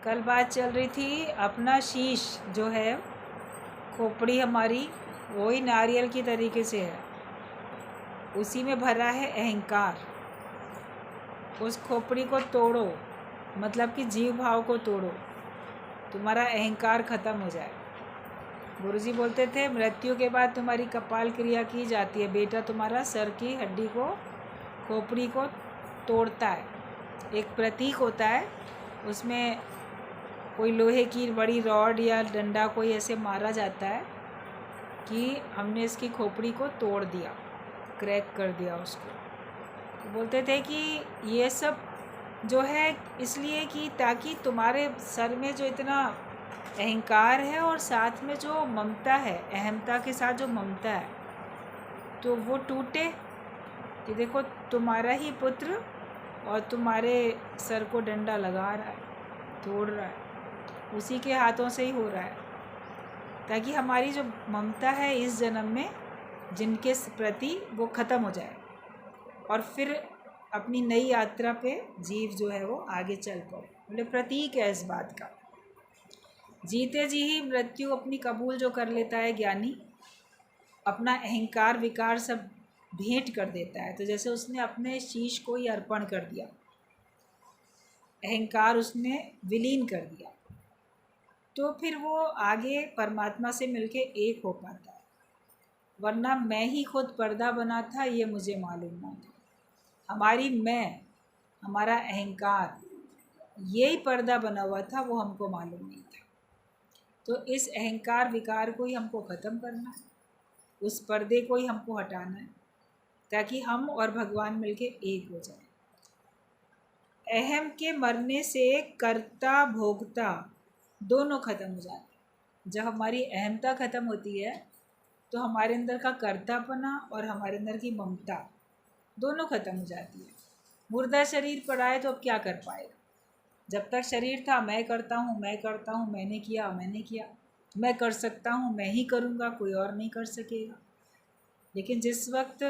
कल बात चल रही थी अपना शीश जो है, खोपड़ी हमारी वही नारियल की तरीके से है, उसी में भरा है अहंकार। उस खोपड़ी को तोड़ो, मतलब कि जीव भाव को तोड़ो, तुम्हारा अहंकार ख़त्म हो जाए। गुरुजी बोलते थे मृत्यु के बाद तुम्हारी कपाल क्रिया की जाती है, बेटा तुम्हारा सर की हड्डी को, खोपड़ी को तोड़ता है। एक प्रतीक होता है, उसमें कोई लोहे की बड़ी रॉड या डंडा कोई ऐसे मारा जाता है कि हमने इसकी खोपड़ी को तोड़ दिया, क्रैक कर दिया उसको। तो बोलते थे कि ये सब जो है इसलिए कि ताकि तुम्हारे सर में जो इतना अहंकार है और साथ में जो ममता है, अहमता के साथ जो ममता है, तो वो टूटे। कि देखो तुम्हारा ही पुत्र और तुम्हारे सर को डंडा लगा रहा है, तोड़ रहा है, उसी के हाथों से ही हो रहा है, ताकि हमारी जो ममता है इस जन्म में जिनके प्रति वो ख़त्म हो जाए और फिर अपनी नई यात्रा पे जीव जो है वो आगे चल पाए। बोले प्रतीक है इस बात का। जीते जी ही मृत्यु अपनी कबूल जो कर लेता है ज्ञानी, अपना अहंकार विकार सब भेंट कर देता है। तो जैसे उसने अपने शीश को ही अर्पण कर दिया, अहंकार उसने विलीन कर दिया, तो फिर वो आगे परमात्मा से मिलके एक हो पाता है। वरना मैं ही खुद पर्दा बना था, ये मुझे मालूम ना था। हमारी मैं, हमारा अहंकार यही पर्दा बना हुआ था, वो हमको मालूम नहीं था। तो इस अहंकार विकार को ही हमको ख़त्म करना है, उस पर्दे को ही हमको हटाना है, ताकि हम और भगवान मिलके एक हो जाए। अहम के मरने से कर्ता भोक्ता दोनों ख़त्म हो जाते हैं। जब हमारी अहमता ख़त्म होती है तो हमारे अंदर का कर्तापना और हमारे अंदर की ममता दोनों ख़त्म हो जाती है। मुर्दा शरीर पड़ा है तो अब क्या कर पाएगा? जब तक शरीर था मैं करता हूँ, मैं करता हूँ, मैंने किया, मैं कर सकता हूँ, मैं ही करूँगा, कोई और नहीं कर सकेगा। लेकिन जिस वक्त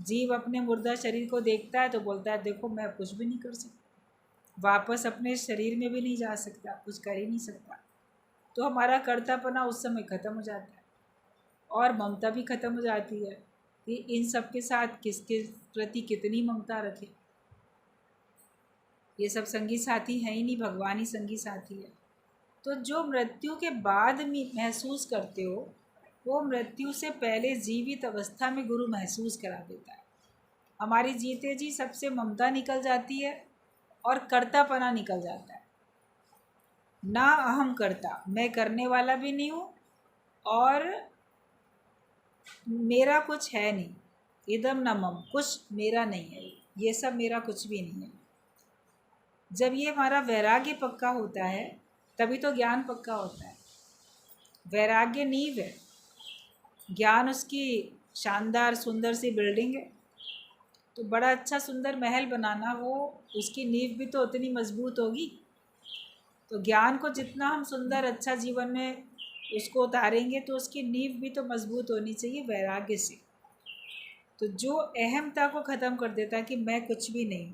जीव अपने मुर्दा शरीर को देखता है तो बोलता है देखो मैं कुछ भी नहीं कर सकता, वापस अपने शरीर में भी नहीं जा सकता, कुछ कर ही नहीं सकता। तो हमारा कर्तापना उस समय ख़त्म हो जाता है और ममता भी ख़त्म हो जाती है कि इन सब के साथ किसके प्रति कितनी ममता रखें। ये सब संगी साथी हैं ही नहीं, भगवान ही संगी साथी है। तो जो मृत्यु के बाद में महसूस करते हो, वो मृत्यु से पहले जीवित अवस्था में गुरु महसूस करा देता है। हमारी जीते जी सबसे ममता निकल जाती है और कर्तापना निकल जाता है। ना अहम करता, मैं करने वाला भी नहीं हूँ और मेरा कुछ है नहीं, इदम न मम, कुछ मेरा नहीं है, ये सब मेरा कुछ भी नहीं है। जब ये हमारा वैराग्य पक्का होता है तभी तो ज्ञान पक्का होता है। वैराग्य नींव है, ज्ञान उसकी शानदार सुंदर सी बिल्डिंग है। तो बड़ा अच्छा सुंदर महल बनाना, वो उसकी नींव भी तो उतनी मजबूत होगी। तो ज्ञान को जितना हम सुंदर अच्छा जीवन में उसको उतारेंगे तो उसकी नींव भी तो मजबूत होनी चाहिए वैराग्य से। तो जो अहमता को ख़त्म कर देता है कि मैं कुछ भी नहीं,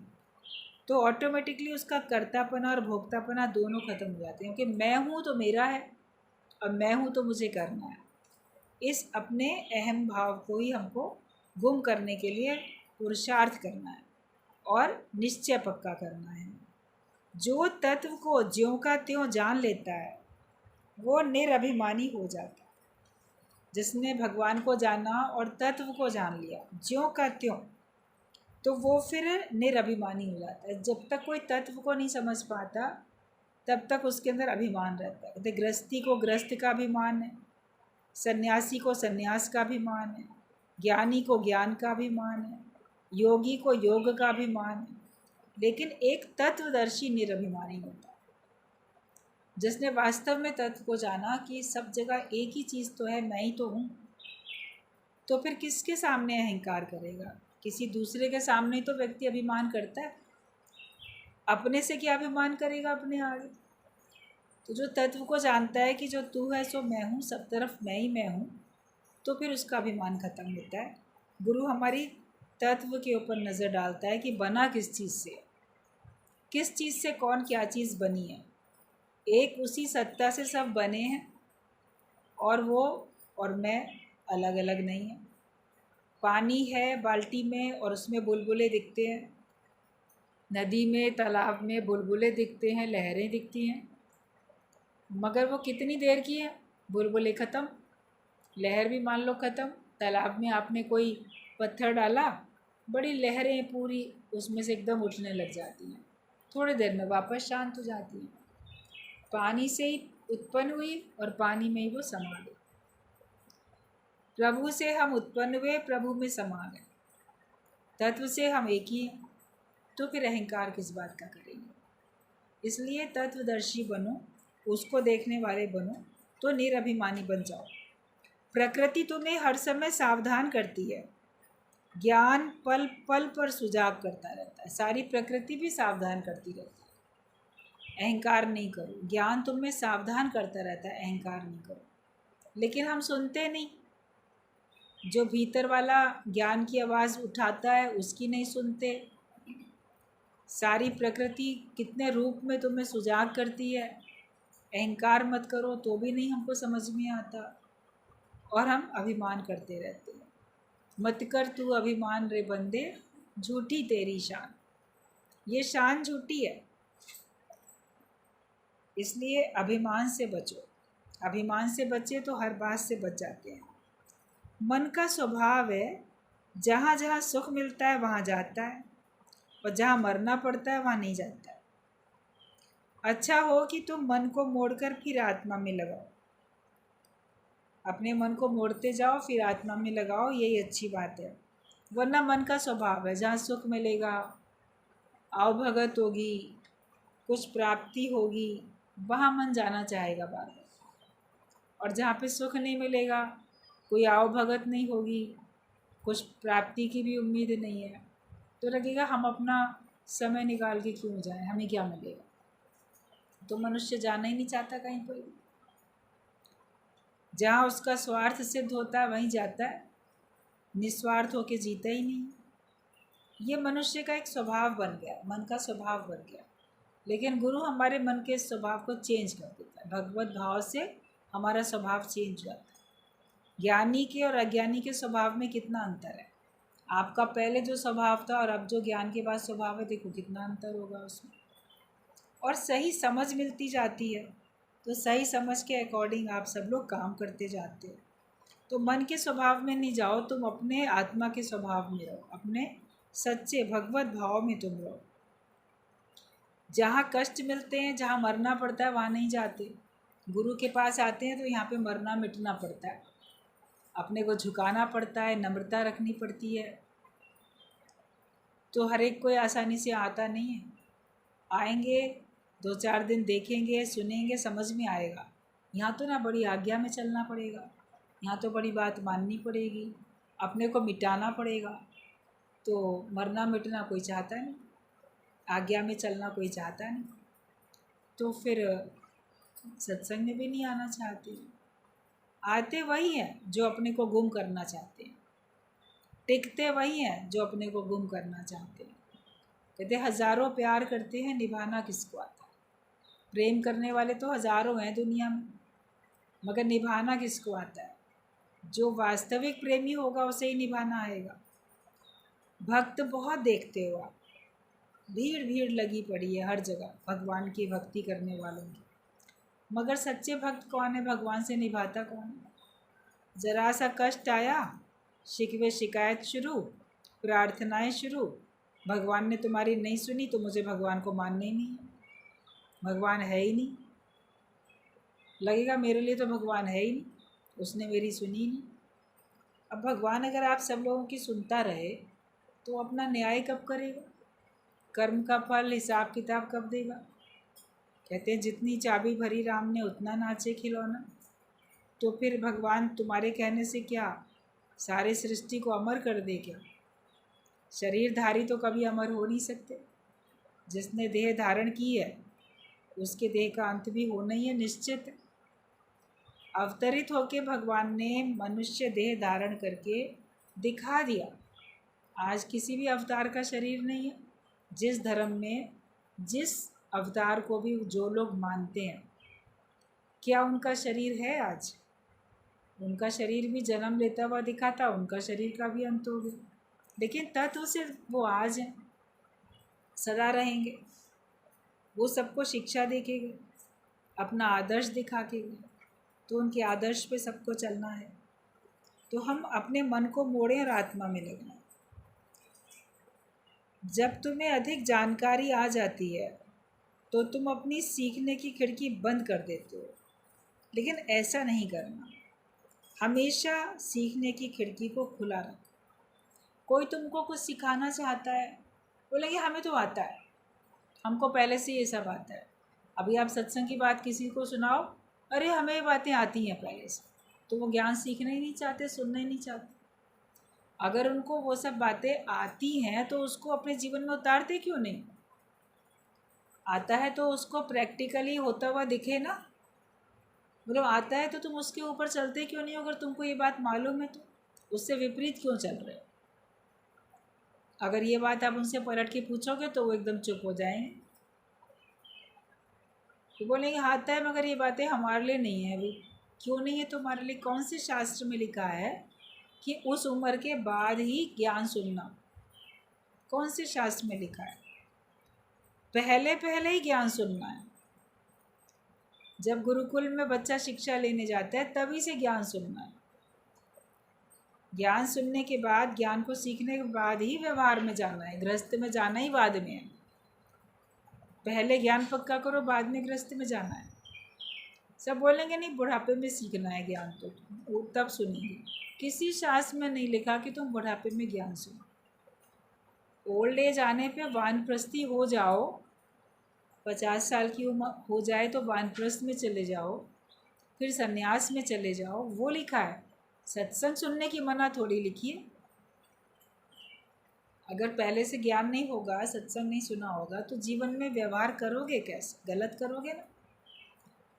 तो ऑटोमेटिकली उसका कर्तापना और भोक्तापना दोनों ख़त्म हो जाते हैं, क्योंकि मैं हूँ तो मेरा है और मैं हूँ तो मुझे करना है। इस अपने अहम भाव को ही हमको गुम करने के लिए पुरुषार्थ करना है और निश्चय पक्का करना है। जो तत्व को ज्यों का त्यों जान लेता है वो निरभिमानी हो जाता है। जिसने भगवान को जाना और तत्व को जान लिया ज्यों का त्यों, तो वो फिर निरभिमानी हो जाता है। जब तक कोई तत्व को नहीं समझ पाता तब तक उसके अंदर अभिमान रहता है। कहते गृहस्थी को गृहस्थ का अभिमान है, सन्यासी को सन्यास का अभिमान है, ज्ञानी को ज्ञान का अभिमान है, योगी को योग का अभिमान है। लेकिन एक तत्वदर्शी निरभिमानी होता है, जिसने वास्तव में तत्व को जाना कि सब जगह एक ही चीज़ तो है, मैं ही तो हूँ। तो फिर किसके सामने अहंकार करेगा? किसी दूसरे के सामने तो व्यक्ति अभिमान करता है, अपने से क्या अभिमान करेगा अपने आगे? तो जो तत्व को जानता है कि जो तू है सो मैं हूँ, सब तरफ मैं ही मैं हूँ, तो फिर उसका अभिमान ख़त्म होता है। गुरु हमारी तत्व के ऊपर नज़र डालता है कि बना किस चीज़ से, किस चीज़ से कौन क्या चीज़ बनी है। एक उसी सत्ता से सब बने हैं, और वो और मैं अलग अलग नहीं है। पानी है बाल्टी में और उसमें बुलबुले दिखते हैं, नदी में तालाब में बुलबुले दिखते हैं, लहरें दिखती हैं, मगर वो कितनी देर की है? बुलबुले ख़त्म, लहर भी मान लो ख़त्म। तालाब में आपने कोई पत्थर डाला, बड़ी लहरें पूरी उसमें से एकदम उठने लग जाती हैं, थोड़ी देर में वापस शांत हो जाती हैं। पानी से ही उत्पन्न हुई और पानी में ही वो समा गई। प्रभु से हम उत्पन्न हुए, प्रभु में समा गए। तत्व से हम एक ही हैं, तो फिर अहंकार किस बात का करेंगे? इसलिए तत्वदर्शी बनो, उसको देखने वाले बनो, तो निरभिमानी बन जाओ। प्रकृति तुम्हें हर समय सावधान करती है, ज्ञान पल पल पर सुजाग करता रहता है। सारी प्रकृति भी सावधान करती रहती है। अहंकार नहीं करो, ज्ञान तुम्हें सावधान करता रहता है, अहंकार नहीं करो। लेकिन हम सुनते नहीं, जो भीतर वाला ज्ञान की आवाज़ उठाता है उसकी नहीं सुनते। सारी प्रकृति कितने रूप में तुम्हें सुजाग करती है, अहंकार मत करो तो भी नहीं हमको समझ में आता, और हम अभिमान करते रहते हैं। मत कर तू अभिमान रे बंदे, झूठी तेरी शान। ये शान झूठी है, इसलिए अभिमान से बचो। अभिमान से बचे तो हर बात से बच जाते हैं। मन का स्वभाव है, जहाँ जहाँ सुख मिलता है वहाँ जाता है, और जहाँ मरना पड़ता है वहाँ नहीं जाता है। अच्छा हो कि तुम मन को मोड़कर फिर आत्मा में लगाओ। अपने मन को मोड़ते जाओ फिर आत्मा में लगाओ, यही अच्छी बात है। वरना मन का स्वभाव है, जहाँ सुख मिलेगा, आवभगत होगी, कुछ प्राप्ति होगी, वहाँ मन जाना चाहेगा बार बार। और जहाँ पे सुख नहीं मिलेगा, कोई आवभगत नहीं होगी, कुछ प्राप्ति की भी उम्मीद नहीं है, तो लगेगा हम अपना समय निकाल के क्यों जाएं, हमें क्या मिलेगा। तो मनुष्य जाना ही नहीं चाहता कहीं पर। जहाँ उसका स्वार्थ सिद्ध होता है वहीं जाता है, निस्वार्थ होके जीता ही नहीं। ये मनुष्य का एक स्वभाव बन गया, मन का स्वभाव बन गया। लेकिन गुरु हमारे मन के स्वभाव को चेंज कर देता है। भगवत भाव से हमारा स्वभाव चेंज हो जाता है। ज्ञानी के और अज्ञानी के स्वभाव में कितना अंतर है। आपका पहले जो स्वभाव था और अब जो ज्ञान के बाद स्वभाव है, देखो कितना अंतर होगा उसमें। और सही समझ मिलती जाती है, तो सही समझ के अकॉर्डिंग आप सब लोग काम करते जाते हो। तो मन के स्वभाव में नहीं जाओ, तुम अपने आत्मा के स्वभाव में रहो, अपने सच्चे भगवत भाव में तुम रहो। जहाँ कष्ट मिलते हैं, जहाँ मरना पड़ता है वहाँ नहीं जाते। गुरु के पास आते हैं तो यहाँ पे मरना मिटना पड़ता है, अपने को झुकाना पड़ता है, नम्रता रखनी पड़ती है। तो हर एक कोई आसानी से आता नहीं है। आएंगे, 2-4 दिन देखेंगे, सुनेंगे, समझ में आएगा। यहाँ तो ना बड़ी आज्ञा में चलना पड़ेगा, यहाँ तो बड़ी बात माननी पड़ेगी, अपने को मिटाना पड़ेगा। तो मरना मिटना कोई चाहता नहीं, आज्ञा में चलना कोई चाहता नहीं, तो फिर सत्संग में भी नहीं आना चाहते। आते वही हैं जो अपने को गुम करना चाहते हैं, टिकते वही हैं जो अपने को गुम करना चाहते हैं। कहते हज़ारों प्यार करते हैं, निभाना किसको आता है। प्रेम करने वाले तो हज़ारों हैं दुनिया में, मगर निभाना किसको आता है। जो वास्तविक प्रेमी होगा उसे ही निभाना आएगा। भक्त बहुत देखते हो आप, भीड़ भीड़ लगी पड़ी है हर जगह भगवान की भक्ति करने वालों की, मगर सच्चे भक्त कौन है, भगवान से निभाता कौन है। ज़रा सा कष्ट आया, शिकवे शिकायत शुरू, प्रार्थनाएं शुरू, भगवान ने तुम्हारी नहीं सुनी तो मुझे भगवान को मानना ही नहीं है, भगवान है ही नहीं। लगेगा मेरे लिए तो भगवान है ही नहीं, उसने मेरी सुनी ही नहीं। अब भगवान अगर आप सब लोगों की सुनता रहे तो अपना न्याय कब करेगा, कर्म का फल हिसाब किताब कब देगा। कहते हैं जितनी चाबी भरी राम ने उतना नाचे खिलौना। तो फिर भगवान तुम्हारे कहने से क्या सारे सृष्टि को अमर कर दे क्या। शरीरधारी तो कभी अमर हो नहीं सकते। जिसने देह धारण की है उसके देह का अंत भी होना ही है, निश्चित। अवतरित होके भगवान ने मनुष्य देह धारण करके दिखा दिया। आज किसी भी अवतार का शरीर नहीं है। जिस धर्म में जिस अवतार को भी जो लोग मानते हैं क्या उनका शरीर है आज? उनका शरीर भी जन्म लेता हुआ दिखा था, उनका शरीर का भी अंत हो गया, लेकिन तत्व से वो आज हैं, सदा रहेंगे। वो सबको शिक्षा दे के गए, अपना आदर्श दिखा के गए, तो उनके आदर्श पे सबको चलना है। तो हम अपने मन को मोड़ें और आत्मा में लगना। जब तुम्हें अधिक जानकारी आ जाती है तो तुम अपनी सीखने की खिड़की बंद कर देते हो, लेकिन ऐसा नहीं करना। हमेशा सीखने की खिड़की को खुला रखो। कोई तुमको कुछ सिखाना चाहता है, बोलेंगे हमें तो आता है, हमको पहले से ये सब आता है। अभी आप सत्संग की बात किसी को सुनाओ, अरे हमें ये बातें आती हैं पहले से, तो वो ज्ञान सीखना ही नहीं चाहते, सुनना ही नहीं चाहते। अगर उनको वो सब बातें आती हैं तो उसको अपने जीवन में उतारते क्यों नहीं? आता है तो उसको प्रैक्टिकली होता हुआ दिखे ना। मतलब आता है तो तुम उसके ऊपर चलते क्यों नहीं? अगर तुमको ये बात मालूम है तो उससे विपरीत क्यों चल रहे हो? अगर ये बात आप उनसे पलट के पूछोगे तो वो एकदम चुप हो जाएंगे, तो बोलेंगे आता है मगर ये बातें हमारे लिए नहीं है। अभी क्यों नहीं है तुम्हारे लिए? कौन से शास्त्र में लिखा है कि उस उम्र के बाद ही ज्ञान सुनना? कौन से शास्त्र में लिखा है? पहले पहले ही ज्ञान सुनना है। जब गुरुकुल में बच्चा शिक्षा लेने जाता है तभी से ज्ञान सुनना है। ज्ञान सुनने के बाद, ज्ञान को सीखने के बाद ही व्यवहार में जाना है, गृहस्थ में जाना ही बाद में है। पहले ज्ञान पक्का करो, बाद में गृहस्थ में जाना है। सब बोलेंगे नहीं बुढ़ापे में सीखना है ज्ञान, तो तब सुनेंगे। किसी शास्त्र में नहीं लिखा कि तुम बुढ़ापे में ज्ञान सुनो। ओल्ड एज आने पे वानप्रस्थी हो जाओ, 50 साल की उम्र हो जाए तो वानप्रस्थ में चले जाओ, फिर सन्यास में चले जाओ, वो लिखा है। सत्संग सुनने की मना थोड़ी लिखी है। अगर पहले से ज्ञान नहीं होगा, सत्संग नहीं सुना होगा, तो जीवन में व्यवहार करोगे कैसे? गलत करोगे ना,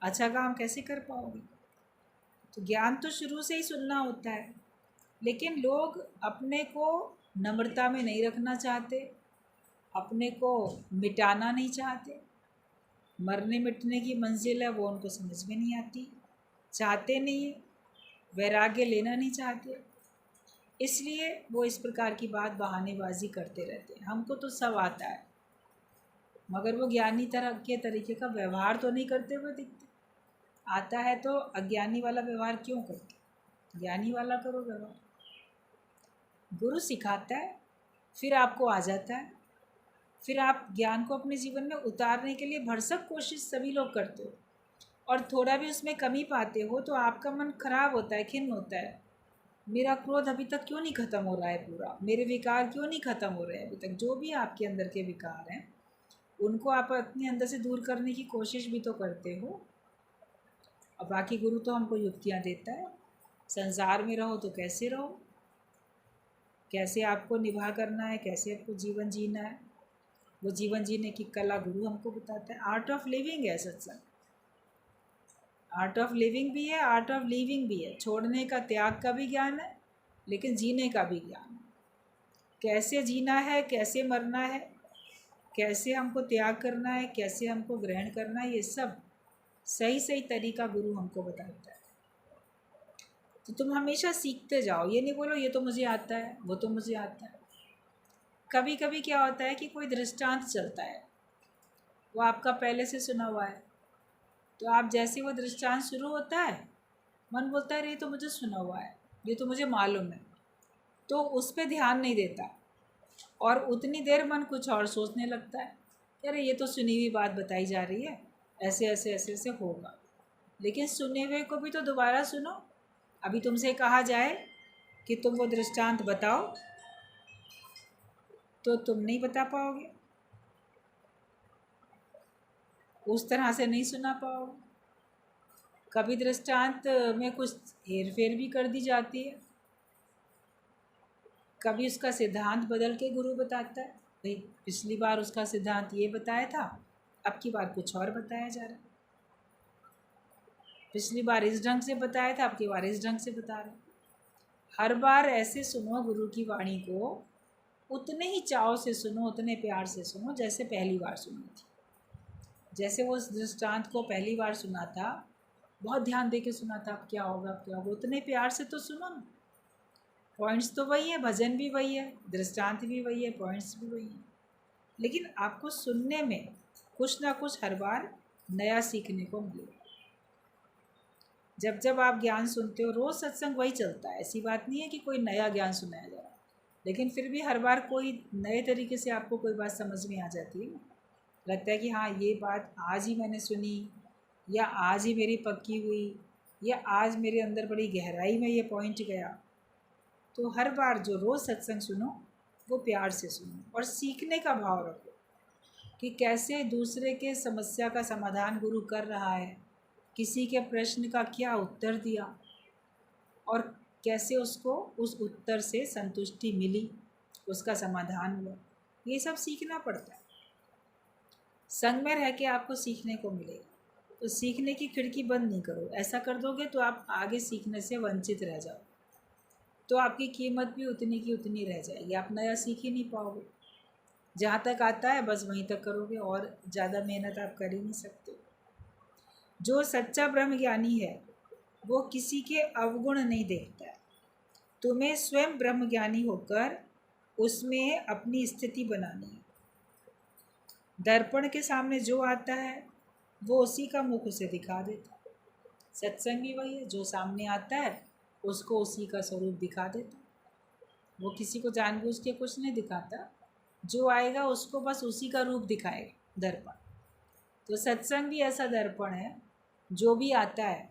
अच्छा काम कैसे कर पाओगे? तो ज्ञान तो शुरू से ही सुनना होता है, लेकिन लोग अपने को नम्रता में नहीं रखना चाहते, अपने को मिटाना नहीं चाहते। मरने मिटने की मंजिल है वो उनको समझ में नहीं आती, चाहते नहीं, वैराग्य लेना नहीं चाहते, इसलिए वो इस प्रकार की बात बहानेबाजी करते रहते हैं। हमको तो सब आता है, मगर वो ज्ञानी तरह के तरीके का व्यवहार तो नहीं करते हुए दिखते। आता है तो अज्ञानी वाला व्यवहार क्यों करते? ज्ञानी वाला करो व्यवहार। गुरु सिखाता है, फिर आपको आ जाता है, फिर आप ज्ञान को अपने जीवन में उतारने के लिए भरसक कोशिश सभी लोग करते हो, और थोड़ा भी उसमें कमी पाते हो तो आपका मन खराब होता है, खिन्न होता है। मेरा क्रोध अभी तक क्यों नहीं ख़त्म हो रहा है पूरा, मेरे विकार क्यों नहीं ख़त्म हो रहे हैं अभी तक? जो भी आपके अंदर के विकार हैं उनको आप अपने अंदर से दूर करने की कोशिश भी तो करते हो। और बाकी गुरु तो हमको युक्तियाँ देता है, संसार में रहो तो कैसे रहो, कैसे आपको निभा करना है, कैसे आपको जीवन जीना है, वो जीवन जीने की कला गुरु हमको बताता है। आर्ट ऑफ लिविंग है सत्संग। आर्ट ऑफ लिविंग भी है, आर्ट ऑफ लिविंग भी है। छोड़ने का, त्याग का भी ज्ञान है, लेकिन जीने का भी ज्ञान है। कैसे जीना है, कैसे मरना है, कैसे हमको त्याग करना है, कैसे हमको ग्रहण करना है, ये सब सही सही तरीका गुरु हमको बताता है। तो तुम हमेशा सीखते जाओ, ये नहीं बोलो ये तो मुझे आता है, वो तो मुझे आता है। कभी कभी क्या होता है कि कोई दृष्टांत चलता है, वो आपका पहले से सुना हुआ है, तो आप जैसे वो दृष्टांत शुरू होता है, मन बोलता है ये तो मुझे सुना हुआ है, ये तो मुझे मालूम है, तो उस पर ध्यान नहीं देता, और उतनी देर मन कुछ और सोचने लगता है, अरे ये तो सुनी हुई बात बताई जा रही है, ऐसे ऐसे ऐसे ऐसे होगा। लेकिन सुने हुए को भी तो दोबारा सुनो। अभी तुमसे कहा जाए कि तुम वो दृष्टांत बताओ, तो तुम नहीं बता पाओगे, उस तरह से नहीं सुना पाओगे। कभी दृष्टांत में कुछ हेर फेर भी कर दी जाती है, कभी उसका सिद्धांत बदल के गुरु बताता है, भाई पिछली बार उसका सिद्धांत ये बताया था, अब की बार कुछ और बताया जा रहा है। पिछली बार इस ढंग से बताया था, अब की बार इस ढंग से बता रहे। हर बार ऐसे सुनो गुरु की वाणी को, उतने ही चाव से सुनो, उतने प्यार से सुनो जैसे पहली बार सुनी थी। जैसे वो उस दृष्टांत को पहली बार सुना था, बहुत ध्यान दे के सुना था, अब क्या होगा अब क्या होगा, उतने प्यार से तो सुनो ना। पॉइंट्स तो वही है, भजन भी वही है, दृष्टांत भी वही है, पॉइंट्स भी वही है, लेकिन आपको सुनने में कुछ ना कुछ हर बार नया सीखने को मिलेगा। जब जब आप ज्ञान सुनते हो, रोज़ सत्संग वही चलता है, ऐसी बात नहीं है कि कोई नया ज्ञान सुनाया जा रहा है, लेकिन फिर भी हर बार कोई नए तरीके से आपको कोई बात समझ में आ जाती है। लगता है कि हाँ, ये बात आज ही मैंने सुनी, या आज ही मेरी पक्की हुई, या आज मेरे अंदर बड़ी गहराई में ये पॉइंट गया। तो हर बार जो रोज़ सत्संग सुनो वो प्यार से सुनो और सीखने का भाव रखो कि कैसे दूसरे के समस्या का समाधान गुरु कर रहा है, किसी के प्रश्न का क्या उत्तर दिया और कैसे उसको उस उत्तर से संतुष्टि मिली, उसका समाधान हुआ। ये सब सीखना पड़ता है। संग में रह के आपको सीखने को मिलेगा, तो सीखने की खिड़की बंद नहीं करो। ऐसा कर दोगे तो आप आगे सीखने से वंचित रह जाओ, तो आपकी कीमत भी उतनी की उतनी रह जाएगी, आप नया सीख ही नहीं पाओगे। जहाँ तक आता है बस वहीं तक करोगे, और ज़्यादा मेहनत आप कर ही नहीं सकते। जो सच्चा ब्रह्म ज्ञानी है वो किसी के अवगुण नहीं देखता है। तुम्हें स्वयं ब्रह्म ज्ञानी होकर उसमें अपनी स्थिति बनानी है। दर्पण के सामने जो आता है वो उसी का मुख उसे दिखा देता है। सत्संग भी वही है, जो सामने आता है उसको उसी का स्वरूप दिखा देता है। वो किसी को जानबूझ के कुछ नहीं दिखाता, जो आएगा उसको बस उसी का रूप दिखाएगा दर्पण। तो सत्संग भी ऐसा दर्पण है, जो भी आता है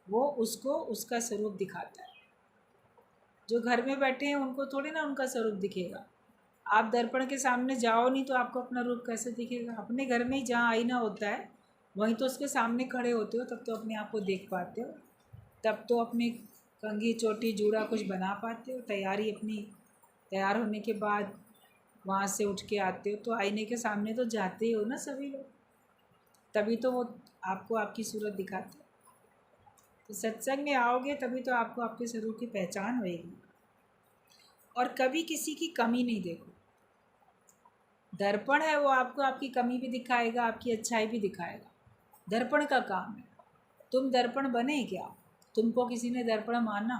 वो उसको उसका स्वरूप दिखाता है। जो घर में बैठे हैं उनको थोड़ी ना उनका स्वरूप दिखेगा। आप दर्पण के सामने जाओ नहीं तो आपको अपना रूप कैसे दिखेगा। अपने घर में ही जहाँ आईना होता है वहीं तो उसके सामने खड़े होते हो, तब तो अपने आप को देख पाते हो, तब तो अपनी कंघी चोटी जूड़ा कुछ बना पाते हो। तैयारी अपनी तैयार होने के बाद वहाँ से उठ के आते हो तो आईने के सामने तो जाते ही हो ना सभी लोग, तभी तो वो आपको आपकी सूरत दिखाते हैं। तो सत्संग में आओगे तभी तो आपको आपके स्वरूप की पहचान होएगी। और कभी किसी की कमी नहीं देखो। दर्पण है वो आपको आपकी कमी भी दिखाएगा, आपकी अच्छाई भी दिखाएगा। दर्पण का काम है। तुम दर्पण बने क्या? तुमको किसी ने दर्पण माना?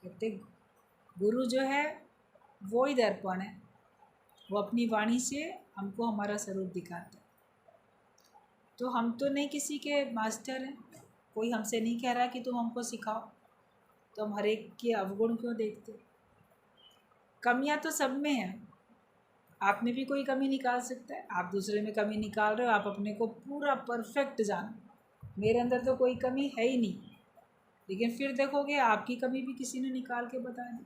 कहते गुरु जो है वो ही दर्पण है, वो अपनी वाणी से हमको हमारा स्वरूप दिखाता है। तो हम तो नहीं किसी के मास्टर हैं, कोई हमसे नहीं कह रहा कि तुम हमको सिखाओ, तो हम हर एक के अवगुण क्यों देखते? कमियां तो सब में हैं, आप में भी कोई कमी निकाल सकता है। आप दूसरे में कमी निकाल रहे हो, आप अपने को पूरा परफेक्ट जानो, मेरे अंदर तो कोई कमी है ही नहीं, लेकिन फिर देखोगे आपकी कमी भी किसी ने निकाल के बता दी।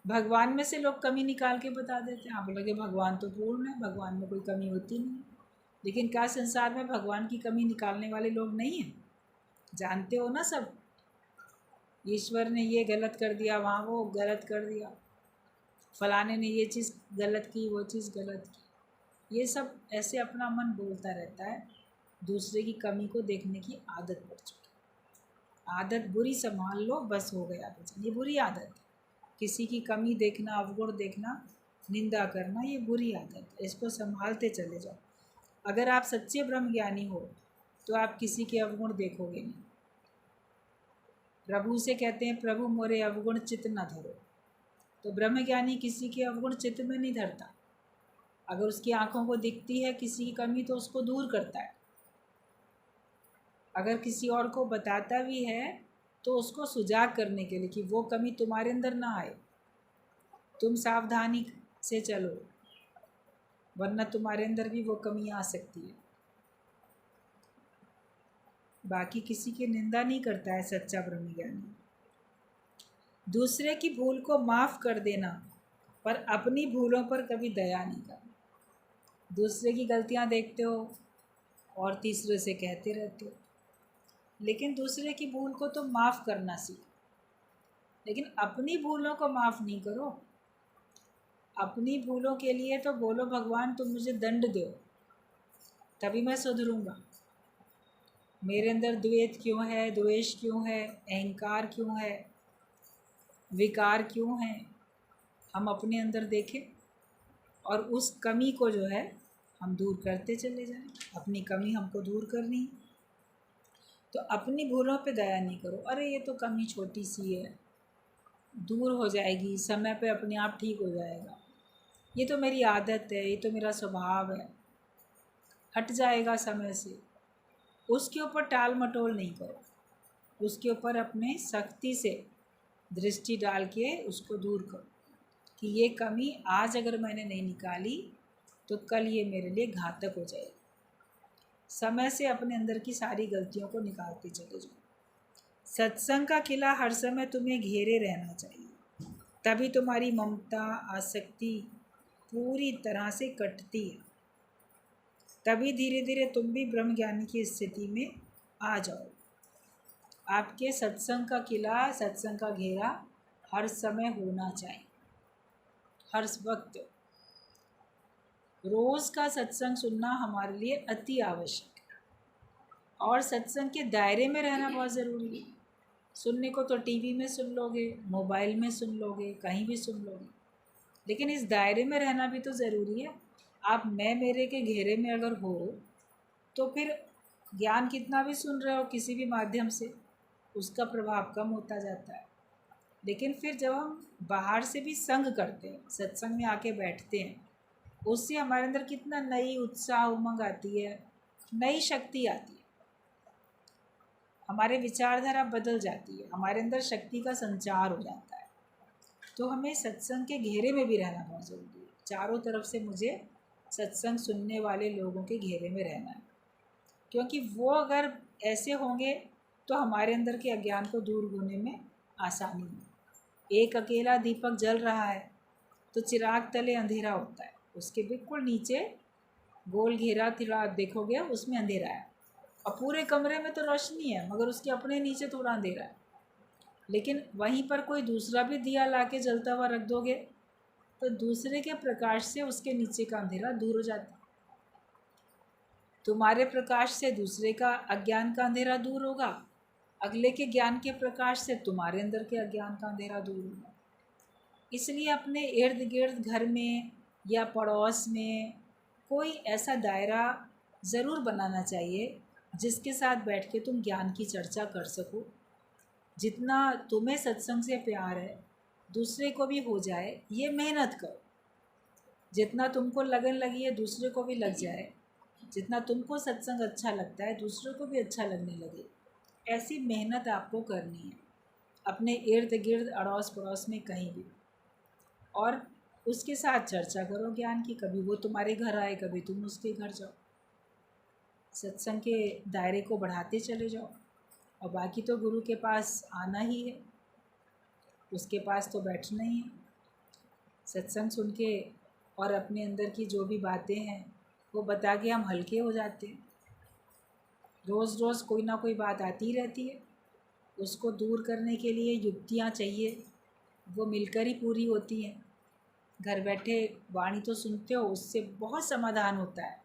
भगवान में से लोग कमी निकाल के बता देते हैं। आप बोलोगे भगवान तो पूर्ण है, भगवान में कोई कमी होती नहीं, लेकिन क्या संसार में भगवान की कमी निकालने वाले लोग नहीं हैं? जानते हो ना सब, ईश्वर ने ये गलत कर दिया, वहाँ वो गलत कर दिया, फलाने ने ये चीज़ गलत की, वो चीज़ गलत की। ये सब ऐसे अपना मन बोलता रहता है, दूसरे की कमी को देखने की आदत पड़ चुकी। आदत बुरी संभाल लो, बस हो गया बचन। ये बुरी आदत है, किसी की कमी देखना, अवगुण देखना, निंदा करना, ये बुरी आदत है। इसको संभालते चले जाओ। अगर आप सच्चे ब्रह्म ज्ञानी हो तो आप किसी के अवगुण देखोगे नहीं। प्रभु से कहते हैं प्रभु मोरे अवगुण चित्त न धरो, तो ब्रह्म ज्ञानी किसी के अवगुण चित्त में नहीं धरता। अगर उसकी आंखों को दिखती है किसी की कमी तो उसको दूर करता है। अगर किसी और को बताता भी है तो उसको सुजाग करने के लिए कि वो कमी तुम्हारे अंदर ना आए, तुम सावधानी से चलो, वरना तुम्हारे अंदर भी वो कमी आ सकती है। बाकी किसी की निंदा नहीं करता है सच्चा ब्रह्म ज्ञानी। दूसरे की भूल को माफ़ कर देना, पर अपनी भूलों पर कभी दया नहीं करना। दूसरे की गलतियां देखते हो और तीसरे से कहते रहते हो, लेकिन दूसरे की भूल को तो माफ़ करना सीखो, लेकिन अपनी भूलों को माफ़ नहीं करो। अपनी भूलों के लिए तो बोलो भगवान तुम मुझे दंड दो, तभी मैं सुधरूंगा। मेरे अंदर द्वेष क्यों है, द्वेष क्यों है, अहंकार क्यों है, विकार क्यों है, हम अपने अंदर देखें और उस कमी को जो है हम दूर करते चले जाएं। अपनी कमी हमको दूर करनी है। तो अपनी भूलों पे दया नहीं करो, अरे ये तो कमी छोटी सी है, दूर हो जाएगी, समय पे अपने आप ठीक हो जाएगा, ये तो मेरी आदत है, ये तो मेरा स्वभाव है, हट जाएगा समय से। उसके ऊपर टाल मटोल नहीं करो, उसके ऊपर अपने सख्ती से दृष्टि डाल के उसको दूर करो कि ये कमी आज अगर मैंने नहीं निकाली तो कल ये मेरे लिए घातक हो जाएगी। समय से अपने अंदर की सारी गलतियों को निकालते चले जाओ। सत्संग का किला हर समय तुम्हें घेरे रहना चाहिए, तभी तुम्हारी ममता आसक्ति पूरी तरह से कटती है, तभी धीरे धीरे तुम भी ब्रह्म ज्ञान की स्थिति में आ जाओ। आपके सत्संग का किला, सत्संग का घेरा हर समय होना चाहिए, हर वक्त। रोज़ का सत्संग सुनना हमारे लिए अति आवश्यक है, और सत्संग के दायरे में रहना बहुत ज़रूरी है। सुनने को तो टीवी में सुन लोगे, मोबाइल में सुन लोगे, कहीं भी सुन लोगे, लेकिन इस दायरे में रहना भी तो ज़रूरी है। आप मैं मेरे के घेरे में अगर हो तो फिर ज्ञान कितना भी सुन रहे हो किसी भी माध्यम से, उसका प्रभाव कम होता जाता है। लेकिन फिर जब हम बाहर से भी संग करते हैं, सत्संग में आके बैठते हैं, उससे हमारे अंदर कितना नई उत्साह उमंग आती है, नई शक्ति आती है, हमारे विचारधारा बदल जाती है, हमारे अंदर शक्ति का संचार हो जाता है। तो हमें सत्संग के घेरे में भी रहना बहुत ज़रूरी है। चारों तरफ से मुझे सत्संग सुनने वाले लोगों के घेरे में रहना है, क्योंकि वो अगर ऐसे होंगे तो हमारे अंदर के अज्ञान को दूर होने में आसानी है। एक अकेला दीपक जल रहा है तो चिराग तले अंधेरा होता है, उसके बिल्कुल नीचे गोल घेरा चिराग देखोगे उसमें अंधेरा है, और पूरे कमरे में तो रोशनी है मगर उसके अपने नीचे थोड़ा अंधेरा है। लेकिन वहीं पर कोई दूसरा भी दिया लाके जलता हुआ रख दोगे तो दूसरे के प्रकाश से उसके नीचे का अंधेरा दूर हो जाता है। तुम्हारे प्रकाश से दूसरे का अज्ञान का अंधेरा दूर होगा, अगले के ज्ञान के प्रकाश से तुम्हारे अंदर के अज्ञान का अंधेरा दूर होगा। इसलिए अपने इर्द गिर्द घर में या पड़ोस में कोई ऐसा दायरा ज़रूर बनाना चाहिए जिसके साथ बैठ के तुम ज्ञान की चर्चा कर सको। जितना तुम्हें सत्संग से प्यार है दूसरे को भी हो जाए, ये मेहनत करो। जितना तुमको लगन लगी है दूसरे को भी लग जाए, जितना तुमको सत्संग अच्छा लगता है दूसरों को भी अच्छा लगने लगे, ऐसी मेहनत आपको करनी है अपने इर्द गिर्द अड़ोस पड़ोस में कहीं भी। और उसके साथ चर्चा करो ज्ञान की, कभी वो तुम्हारे घर आए कभी तुम उसके घर जाओ, सत्संग के दायरे को बढ़ाते चले जाओ। और बाकी तो गुरु के पास आना ही है, उसके पास तो बैठना ही है। सत्संग सुन के और अपने अंदर की जो भी बातें हैं वो बता के हम हल्के हो जाते हैं। रोज़ रोज़ कोई ना कोई बात आती रहती है, उसको दूर करने के लिए युक्तियाँ चाहिए, वो मिलकर ही पूरी होती हैं। घर बैठे वाणी तो सुनते हो, उससे बहुत समाधान होता है,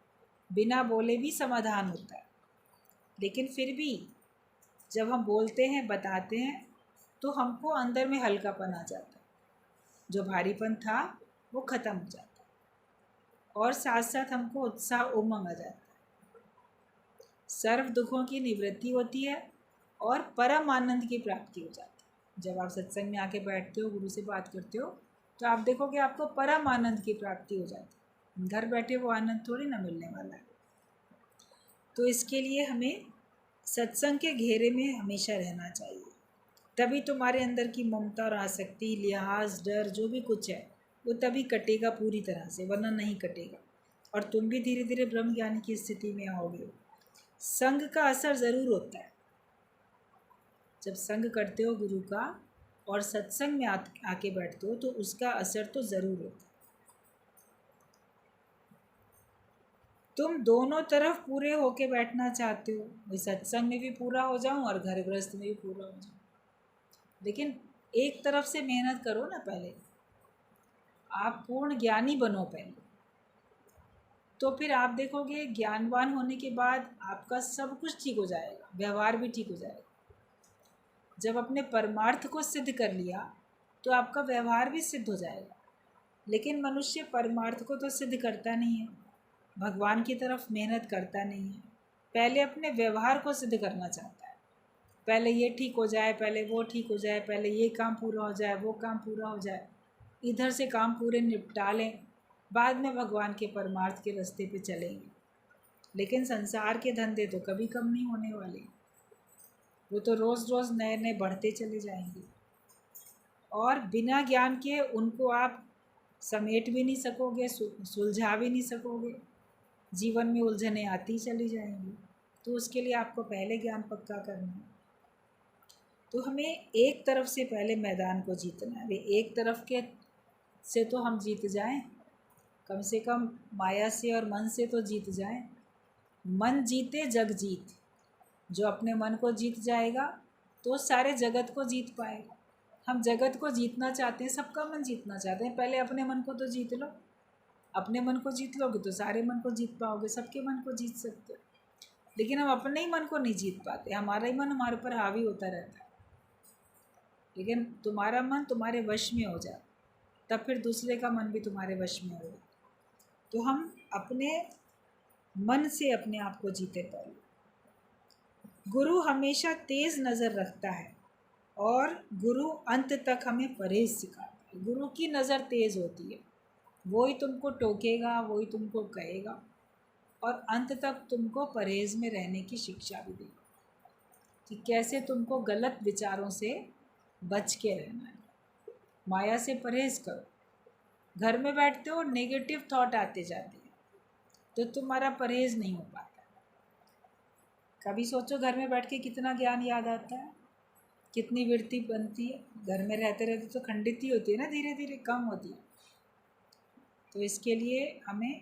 बिना बोले भी समाधान होता है। लेकिन फिर भी जब हम बोलते हैं बताते हैं तो हमको अंदर में हल्कापन आ जाता है, जो भारीपन था वो ख़त्म हो जाता है, और साथ साथ हमको उत्साह उमंग आ जाता है। सर्व दुखों की निवृत्ति होती है और परम आनंद की प्राप्ति हो जाती है। जब आप सत्संग में आके बैठते हो, गुरु से बात करते हो, तो आप देखोगे आपको परम आनंद की प्राप्ति हो जाती है। घर बैठे वो आनंद थोड़ी ना मिलने वाला है। तो इसके लिए हमें सत्संग के घेरे में हमेशा रहना चाहिए, तभी तुम्हारे अंदर की ममता और आसक्ति, लिहाज, डर जो भी कुछ है वो तभी कटेगा पूरी तरह से, वरना नहीं कटेगा। और तुम भी धीरे धीरे ब्रह्म ज्ञान की स्थिति में आओगे। संग का असर ज़रूर होता है, जब संग करते हो गुरु का और सत्संग में आके बैठते हो तो उसका असर तो ज़रूर होता है। तुम दोनों तरफ पूरे होके बैठना चाहते हो, मैं सत्संग में भी पूरा हो जाऊं और घर गृहस्थ में भी पूरा हो जाऊं, लेकिन एक तरफ से मेहनत करो ना। पहले आप पूर्ण ज्ञानी बनो पहले, तो फिर आप देखोगे ज्ञानवान होने के बाद आपका सब कुछ ठीक हो जाएगा, व्यवहार भी ठीक हो जाएगा। जब अपने परमार्थ को सिद्ध कर लिया तो आपका व्यवहार भी सिद्ध हो जाएगा। लेकिन मनुष्य परमार्थ को तो सिद्ध करता नहीं है, भगवान की तरफ मेहनत करता नहीं है, पहले अपने व्यवहार को सिद्ध करना चाहता है। पहले ये ठीक हो जाए, पहले वो ठीक हो जाए, पहले ये काम पूरा हो जाए, वो काम पूरा हो जाए, इधर से काम पूरे निपटा लें, बाद में भगवान के परमार्थ के रास्ते पे चलेंगे। लेकिन संसार के धंधे तो कभी कम नहीं होने वाले, वो तो रोज़ रोज़ नए नए बढ़ते चले जाएंगे, और बिना ज्ञान के उनको आप समेट भी नहीं सकोगे, सुलझा भी नहीं सकोगे, जीवन में उलझनें आती चली जाएंगी। तो उसके लिए आपको पहले ज्ञान पक्का करना है। तो हमें एक तरफ से पहले मैदान को जीतना है। वे एक तरफ के से तो हम जीत जाएं, कम से कम माया से और मन से तो जीत जाएं। मन जीते जग जीत, जो अपने मन को जीत जाएगा तो सारे जगत को जीत पाएगा। हम जगत को जीतना चाहते हैं, सबका मन जीतना चाहते हैं, पहले अपने मन को तो जीत लो। अपने मन को जीत लोगे तो सारे मन को जीत पाओगे, सबके मन को जीत सकते हो। लेकिन हम अपने ही मन को नहीं जीत पाते, हमारा ही मन हमारे ऊपर हावी होता रहता है। लेकिन तुम्हारा मन तुम्हारे वश में हो जाए, तब फिर दूसरे का मन भी तुम्हारे वश में होगा। तो हम अपने मन से अपने आप को जीते पहले। गुरु हमेशा तेज नज़र रखता है और गुरु अंत तक हमें परहेज सिखाता है। गुरु की नज़र तेज़ होती है, वो ही तुमको टोकेगा, वो ही तुमको कहेगा, और अंत तक तुमको परहेज में रहने की शिक्षा भी देगा कि कैसे तुमको गलत विचारों से बच के रहना है। माया से परहेज करो। घर में बैठते हो, नेगेटिव थॉट आते जाते हैं, तो तुम्हारा परहेज नहीं हो पाता। कभी सोचो घर में बैठ के कितना ज्ञान याद आता है, कितनी वृत्ति बनती है। घर में रहते रहते तो खंडित ही होती है ना, धीरे धीरे कम होती है। तो इसके लिए हमें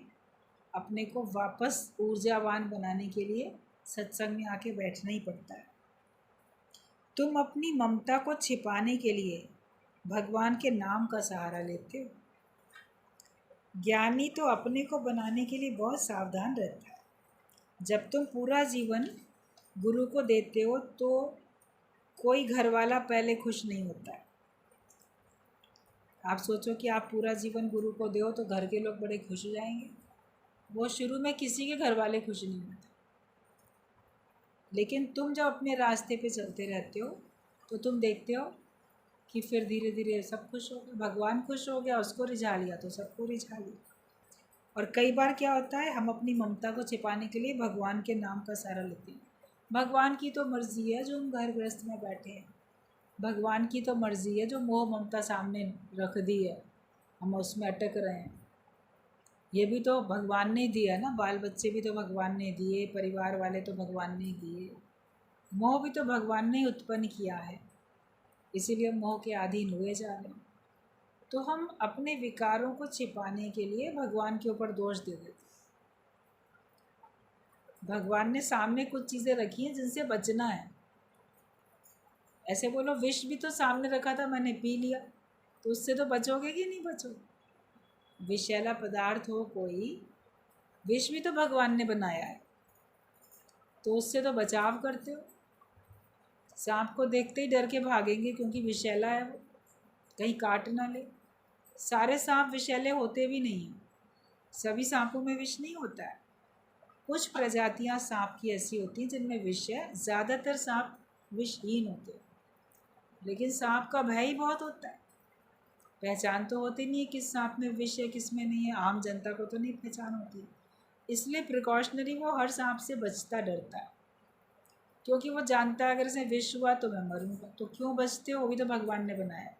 अपने को वापस ऊर्जावान बनाने के लिए सत्संग में आके बैठना ही पड़ता है। तुम अपनी ममता को छिपाने के लिए भगवान के नाम का सहारा लेते हो। ज्ञानी तो अपने को बनाने के लिए बहुत सावधान रहता है। जब तुम पूरा जीवन गुरु को देते हो तो कोई घर वाला पहले खुश नहीं होता है। आप सोचो कि आप पूरा जीवन गुरु को दो तो घर के लोग बड़े खुश हो जाएंगे। वो शुरू में किसी के घर वाले खुश नहीं होते, लेकिन तुम जब अपने रास्ते पे चलते रहते हो तो तुम देखते हो कि फिर धीरे धीरे सब खुश हो गए। भगवान खुश हो गया, उसको रिझा लिया तो सबको रिझा लिया। और कई बार क्या होता है, हम अपनी ममता को छिपाने के लिए भगवान के नाम का सहारा लेते हैं। भगवान की तो मर्ज़ी है जो हम घर गृहस्थ में बैठे हैं, भगवान की तो मर्ज़ी है जो मोह ममता सामने रख दी है, हम उसमें अटक रहे हैं। ये भी तो भगवान ने दिया ना, बाल बच्चे भी तो भगवान ने दिए, परिवार वाले तो भगवान ने दिए, मोह भी तो भगवान ने उत्पन्न किया है, इसीलिए मोह के अधीन हुए जा रहे हैं। तो हम अपने विकारों को छिपाने के लिए भगवान के ऊपर दोष दे देते। भगवान ने सामने कुछ चीज़ें रखी हैं जिनसे बचना है। ऐसे बोलो विष भी तो सामने रखा था, मैंने पी लिया, तो उससे तो बचोगे कि नहीं बचोगे। विषैला पदार्थ हो कोई, विष भी तो भगवान ने बनाया है, तो उससे तो बचाव करते हो। सांप को देखते ही डर के भागेंगे क्योंकि विषैला है, वो कहीं काट ना ले। सारे सांप विषैले होते भी नहीं हैं, सभी सांपों में विष नहीं होता है। कुछ प्रजातियां सांप की ऐसी होती हैं जिनमें विष है, ज़्यादातर सांप विषहीन होते हैं। लेकिन सांप का भय ही बहुत होता है, पहचान तो होती नहीं है किस सांप में विष है किस में नहीं है। आम जनता को तो नहीं पहचान होती, इसलिए प्रिकॉशनरी वो हर सांप से बचता डरता है, क्योंकि वो जानता है अगर इसे विष हुआ तो मैं मरूंगा। तो क्यों बचते हो, वो भी तो भगवान ने बनाया।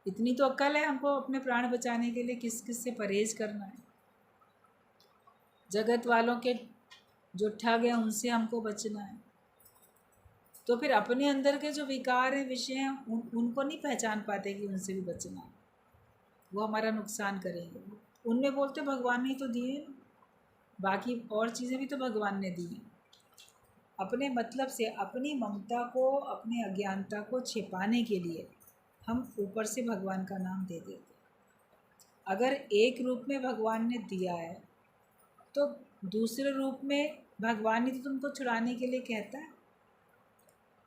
इतनी तो अक्ल है हमको अपने प्राण बचाने के लिए किस किस से परहेज करना है। जगत वालों के जो ठग हैं उनसे हमको बचना है। तो फिर अपने अंदर के जो विकार हैं, विषय हैं, उनको नहीं पहचान पाते कि उनसे भी बचना है, वो हमारा नुकसान करेंगे। उनमें बोलते भगवान ने तो दिए, बाकी और चीज़ें भी तो भगवान ने दी हैं। अपने मतलब से अपनी ममता को, अपनी अज्ञानता को छिपाने के लिए हम ऊपर से भगवान का नाम दे देते। अगर एक रूप में भगवान ने दिया है तो दूसरे रूप में भगवान ही तो तुमको छुड़ाने के लिए कहता है।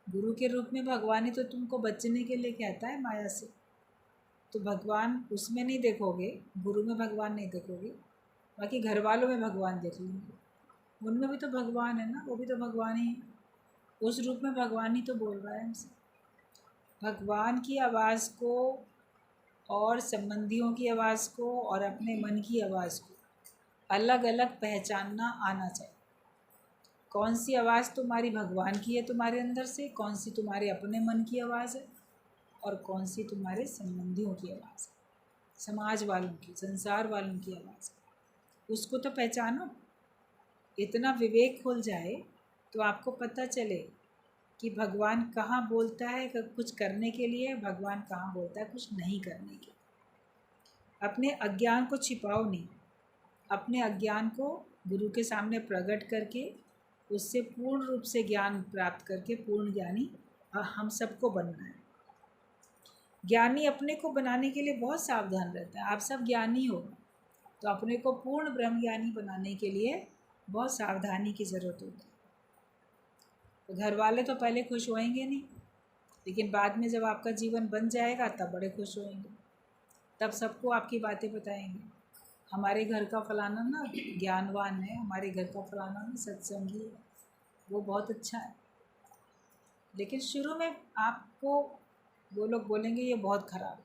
गुरु के रूप में भगवान ही तो तुमको बचने के लिए कहता है माया से। तो भगवान उसमें नहीं देखोगे, गुरु में भगवान नहीं देखोगे, बाकी घर वालों में भगवान देख लेंगे। उनमें भी तो भगवान है ना, वो भी तो भगवान ही है। उस रूप में भगवान ही तो बोल रहा है हमसे। भगवान की आवाज़ को और संबंधियों की आवाज़ को और अपने मन की आवाज़ को अलग अलग पहचानना आना चाहिए। कौन सी आवाज़ तुम्हारी भगवान की है तुम्हारे अंदर से, कौन सी तुम्हारे अपने मन की आवाज़ है, और कौन सी तुम्हारे संबंधियों की आवाज़ है, समाज वालों की, संसार वालों की आवाज़। उसको तो पहचानो। इतना विवेक खुल जाए तो आपको पता चले कि भगवान कहाँ बोलता है कुछ करने के लिए, भगवान कहाँ बोलता है कुछ नहीं करने के लिए। अपने अज्ञान को छिपाओ नहीं, अपने अज्ञान को गुरु के सामने प्रकट करके उससे पूर्ण रूप से ज्ञान प्राप्त करके पूर्ण ज्ञानी हम सबको बनना है। ज्ञानी अपने को बनाने के लिए बहुत सावधान रहता है। आप सब ज्ञानी हो तो अपने को पूर्ण ब्रह्म ज्ञानी बनाने के लिए बहुत सावधानी की ज़रूरत होती है। तो घर वाले तो पहले खुश होएंगे नहीं, लेकिन बाद में जब आपका जीवन बन जाएगा तब बड़े खुश होएंगे। तब सबको आपकी बातें बताएंगे, हमारे घर का फलाना ना ज्ञानवान है, हमारे घर का फलाना ना सत्संगी है, वो बहुत अच्छा है। लेकिन शुरू में आपको वो लोग बोलेंगे ये बहुत ख़राब है,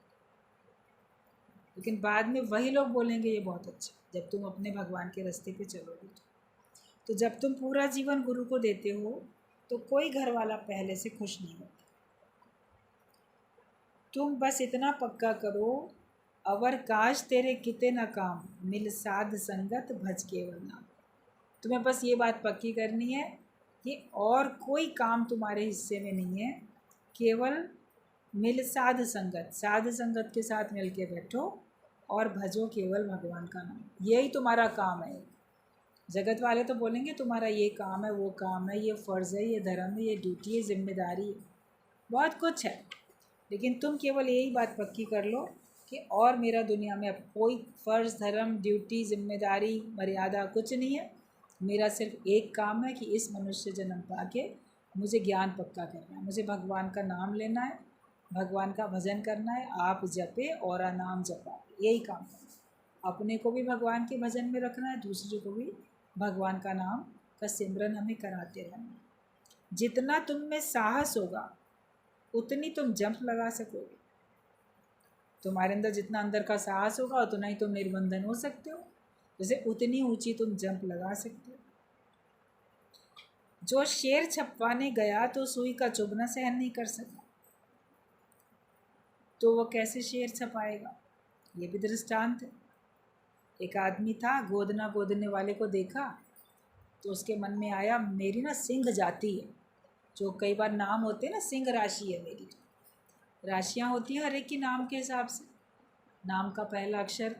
लेकिन बाद में वही लोग बोलेंगे ये बहुत अच्छा, जब तुम अपने भगवान के रास्ते पे चलोगे। तो जब तुम पूरा जीवन गुरु को देते हो तो कोई घर वाला पहले से खुश नहीं होता। तुम बस इतना पक्का करो, अवर काश तेरे किते न काम, मिल साध संगत भज केवल नाम। तुम्हें बस ये बात पक्की करनी है कि और कोई काम तुम्हारे हिस्से में नहीं है, केवल मिल साध संगत, साध संगत के साथ मिल के बैठो और भजो केवल भगवान का नाम। यही तुम्हारा काम है। जगत वाले तो बोलेंगे तुम्हारा ये काम है, वो काम है, ये फ़र्ज़ है, ये धर्म है, ये ड्यूटी है, जिम्मेदारी है, बहुत कुछ है। लेकिन तुम केवल यही बात पक्की कर लो कि और मेरा दुनिया में अब कोई फ़र्ज़, धर्म, ड्यूटी, जिम्मेदारी, मर्यादा कुछ नहीं है। मेरा सिर्फ एक काम है कि इस मनुष्य जन्म पाके मुझे ज्ञान पक्का करना है, मुझे भगवान का नाम लेना है, भगवान का भजन करना है। आप जपे और नाम जपा, यही काम करना है। अपने को भी भगवान के भजन में रखना है, दूसरे को भी भगवान का नाम का सिमरन हमें कराते रहना। जितना तुम में साहस होगा उतनी तुम जंप लगा सकोगे। तुम्हारे अंदर जितना अंदर का साहस होगा उतना ही तुम निर्बंधन हो सकते हो, जैसे उतनी ऊंची तुम जंप लगा सकते हो। जो शेर छपवाने गया तो सुई का चुभना सहन नहीं कर सका, तो वो कैसे शेर छपाएगा? ये भी दृष्टांत है। एक आदमी था, गोदना गोदने वाले को देखा तो उसके मन में आया मेरी ना सिंह जाति है। जो कई बार नाम होते हैं ना, सिंह राशि है मेरी। राशियाँ होती हैं हर एक की नाम के हिसाब से। नाम का पहला अक्षर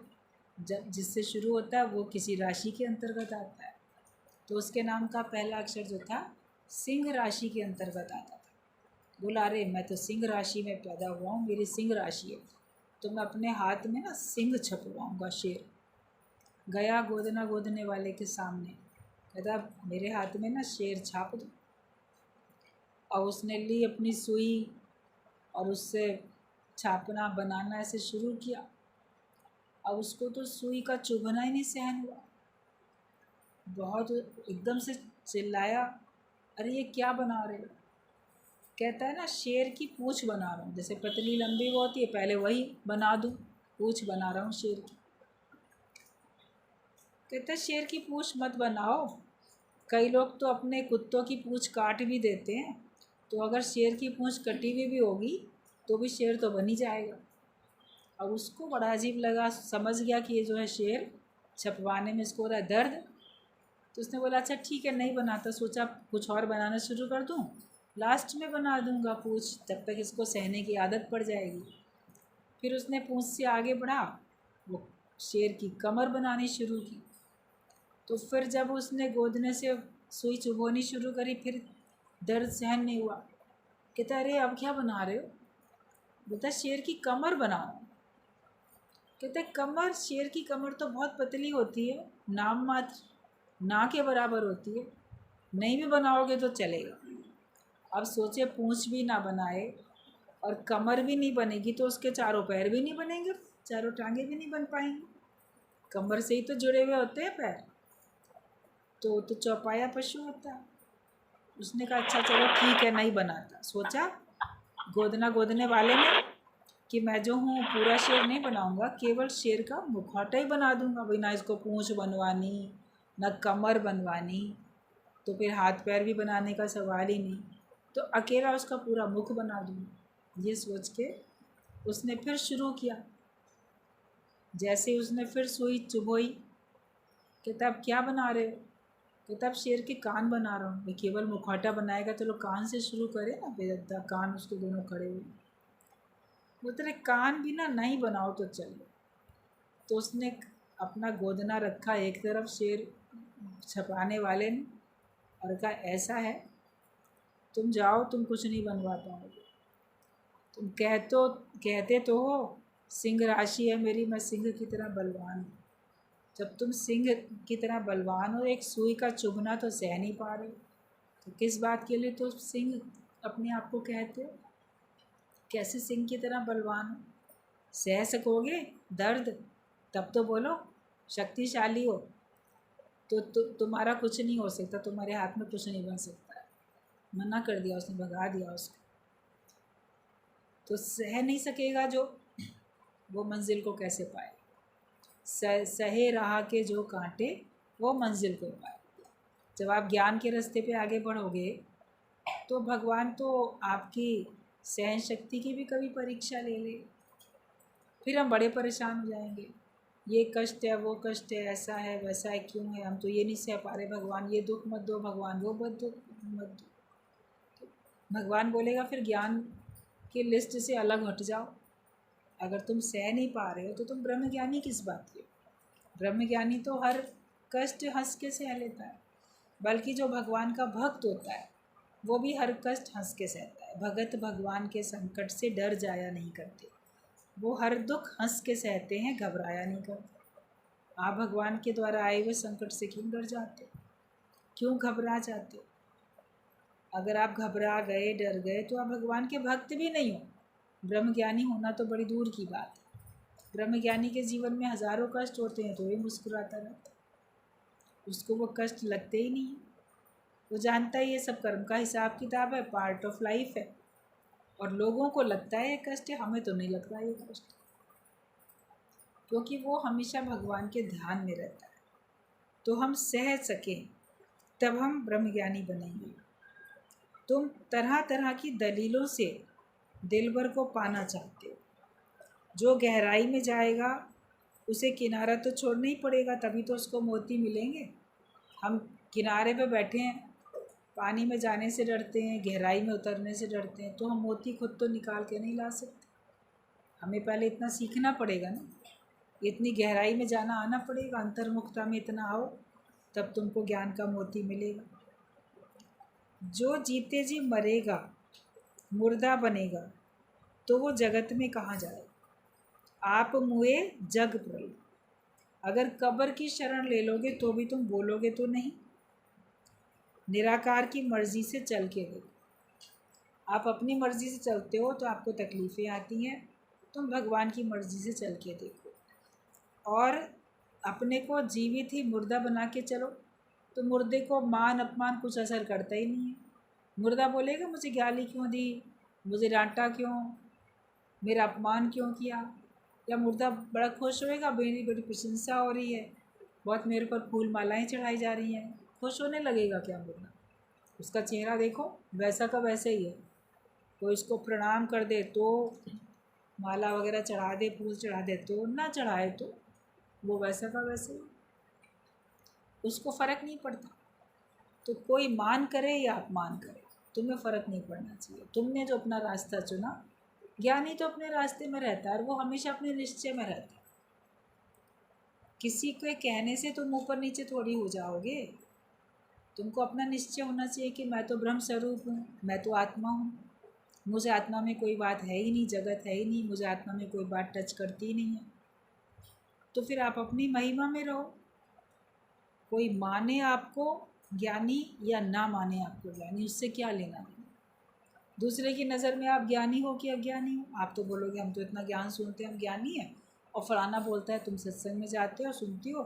जब जिससे शुरू होता है वो किसी राशि के अंतर्गत आता है। तो उसके नाम का पहला अक्षर जो था सिंह राशि के अंतर्गत आता था। बोला अरे मैं तो सिंह राशि में पैदा हुआ हूँ, मेरी सिंह राशि है, तो मैं अपने हाथ में ना सिंह छपवाऊँगा, शेर। गया गोदना गोदने वाले के सामने, कहता मेरे हाथ में ना शेर छाप दो। और उसने ली अपनी सुई और उससे छापना बनाना ऐसे शुरू किया। अब उसको तो सुई का चुभना ही नहीं सहन हुआ, बहुत एकदम से चिल्लाया, अरे ये क्या बना रहे हो? कहता है ना शेर की पूँछ बना रहा हूँ, जैसे पतली लंबी वो होती है, पहले वही बना दूँ, पूँछ बना रहा हूँ शेर की। कहता है शेर की पूँछ मत बनाओ, कई लोग तो अपने कुत्तों की पूँछ काट भी देते हैं, तो अगर शेर की पूँछ कटी हुई भी होगी तो भी शेर तो बन ही जाएगा। अब उसको बड़ा अजीब लगा, समझ गया कि ये जो है शेर छपवाने में इसको हो रहा है दर्द। तो उसने बोला अच्छा ठीक है नहीं बनाता, सोचा कुछ और बनाना शुरू कर दूँ, लास्ट में बना दूँगा पूँछ, तब तक इसको सहने की आदत पड़ जाएगी। फिर उसने पूँछ से आगे बढ़ा, वो शेर की कमर बनानी शुरू की। तो फिर जब उसने गोदने से सुई चुभोनी शुरू करी, फिर दर्द सहन नहीं हुआ। कहता अरे अब क्या बना रहे हो? बोलता शेर की कमर बनाओ। कहते कमर, शेर की कमर तो बहुत पतली होती है, नाम मात्र, ना के बराबर होती है, नहीं भी बनाओगे तो चलेगा। अब सोचे पूँछ भी ना बनाए और कमर भी नहीं बनेगी तो उसके चारों पैर भी नहीं बनेंगे, चारों टांगे भी नहीं बन पाएंगी। कमर से ही तो जुड़े हुए होते हैं पैर, तो चौपाया पशु होता है। उसने कहा अच्छा चलो ठीक है, नहीं बनाता। सोचा गोदने वाले ने कि मैं जो हूँ पूरा शेर नहीं बनाऊंगा, केवल शेर का मुखौटा ही बना दूंगा। भाई ना इसको पूंछ बनवानी, ना कमर बनवानी, तो फिर हाथ पैर भी बनाने का सवाल ही नहीं, तो अकेला उसका पूरा मुख बना दूंगा। ये सोच के उसने फिर शुरू किया। जैसे उसने फिर सुई चुभोई कि तब क्या बना रहे हो, कि तब शेर के कान बना रहा हूँ। केवल मुखौटा बनाएगा, चलो कान से शुरू करें ना, बेदद्दा कान उसके दोनों खड़े हुए। वो तेरे कान भी ना नहीं बनाओ तो चलो। तो उसने अपना गोदना रखा एक तरफ शेर छपाने वाले ने, और कहा ऐसा है, तुम जाओ, तुम कुछ नहीं बनवा पाओगे। तुम कहते तो हो सिंह राशि है मेरी, मैं सिंह की तरह बलवान हूँ। जब तुम सिंह की तरह बलवान हो, एक सुई का चुभना तो सह नहीं पा रहे, तो किस बात के लिए तो सिंह अपने आप को कहते हो? कैसे सिंह की तरह बलवान हो? सह सकोगे दर्द? तब तो बोलो शक्तिशाली हो। तो तुम्हारा कुछ नहीं हो सकता, तुम्हारे हाथ में कुछ नहीं बन सकता। मना कर दिया उसने, भगा दिया उसको। तो सह नहीं सकेगा जो, वो मंजिल को कैसे पाए? सहे राह के जो कांटे, वो मंजिल को पाए। जब आप ज्ञान के रास्ते पे आगे बढ़ोगे, तो भगवान तो आपकी सहन शक्ति की भी कभी परीक्षा ले ले। फिर हम बड़े परेशान हो जाएंगे, ये कष्ट है, वो कष्ट है, ऐसा है, वैसा है, क्यों है, हम तो ये नहीं सह पा रहे भगवान, ये दुख मत दो भगवान, वो मत दो, मत दो। भगवान बोलेगा फिर ज्ञान की लिस्ट से अलग हट जाओ। अगर तुम सह नहीं पा रहे हो तो तुम ब्रह्मज्ञानी किस बात के? ब्रह्मज्ञानी तो हर कष्ट हंस के सह लेता है। बल्कि जो भगवान का भक्त होता है, वो भी हर कष्ट हंस के सहता है। भगत भगवान के संकट से डर जाया नहीं करते, वो हर दुख हंस के सहते हैं, घबराया नहीं करते। आप भगवान के द्वारा आए हुए संकट से क्यों डर जाते हो? क्यों घबरा जाते हो? अगर आप घबरा गए, डर गए, तो आप भगवान के भक्त भी नहीं हो। ब्रह्मज्ञानी होना तो बड़ी दूर की बात है। ब्रह्मज्ञानी के जीवन में हज़ारों कष्ट होते हैं, तो भी मुस्कुराता रहता है। उसको वो कष्ट लगते ही नहीं है। वो जानता है ये सब कर्म का हिसाब किताब है, पार्ट ऑफ लाइफ है। और लोगों को लगता है ये कष्ट है, हमें तो नहीं लगता ये कष्ट, क्योंकि वो हमेशा भगवान के ध्यान में रहता है। तो हम सह सकें, तब हम ब्रह्मज्ञानी बनेंगे। तुम तरह तरह की दलीलों से दिलबर को पाना चाहते हो। जो गहराई में जाएगा उसे किनारा तो छोड़ना ही पड़ेगा, तभी तो उसको मोती मिलेंगे। हम किनारे पे बैठे हैं, पानी में जाने से डरते हैं, गहराई में उतरने से डरते हैं, तो हम मोती खुद तो निकाल के नहीं ला सकते। हमें पहले इतना सीखना पड़ेगा ना, इतनी गहराई में जाना आना पड़ेगा, अंतर्मुखता में इतना आओ, तब तुमको ज्ञान का मोती मिलेगा। जो जीते जी मरेगा, मुर्दा बनेगा, तो वो जगत में कहाँ जाए? आप मुए जग प्रल। अगर कब्र की शरण ले लोगे तो भी तुम बोलोगे तो नहीं। निराकार की मर्ज़ी से चल के देखो। आप अपनी मर्ज़ी से चलते हो तो आपको तकलीफ़ें आती हैं, तुम भगवान की मर्ज़ी से चल के देखो। और अपने को जीवित ही मुर्दा बना के चलो, तो मुर्दे को मान अपमान कुछ असर करता ही नहीं है। मुर्दा बोलेगा मुझे गाली क्यों दी, मुझे डांटा क्यों, मेरा अपमान क्यों किया? या मुर्दा बड़ा खुश होएगा, मेरी बड़ी प्रशंसा हो रही है, बहुत मेरे पर फूल मालाएँ चढ़ाई जा रही हैं, खुश होने लगेगा क्या मुर्दा? उसका चेहरा देखो, वैसा का वैसे ही है। कोई इसको प्रणाम कर दे तो, माला वगैरह चढ़ा दे, फूल चढ़ा दे तो, ना चढ़ाए तो वो वैसा का वैसे ही, उसको फ़र्क नहीं पड़ता। तो कोई मान करे या अपमान करे, तुम्हें फ़र्क नहीं पड़ना चाहिए। तुमने जो अपना रास्ता चुना, ज्ञानी तो अपने रास्ते में रहता है और वो हमेशा अपने निश्चय में रहता है। किसी के कहने से तुम ऊपर नीचे थोड़ी हो जाओगे। तुमको अपना निश्चय होना चाहिए कि मैं तो ब्रह्म स्वरूप हूँ, मैं तो आत्मा हूँ, मुझे आत्मा में कोई बात है ही नहीं, जगत है ही नहीं, मुझे आत्मा में कोई बात टच करती ही नहीं है। तो फिर आप अपनी महिमा में रहो। कोई माने आपको ज्ञानी या ना माने आपको ज्ञानी, उससे क्या लेना देना। दूसरे की नज़र में आप ज्ञानी हो कि अज्ञानी हो, आप तो बोलोगे हम तो इतना ज्ञान सुनते हैं, हम ज्ञानी हैं, और फलाना बोलता है तुम सत्संग में जाते हो, सुनती हो,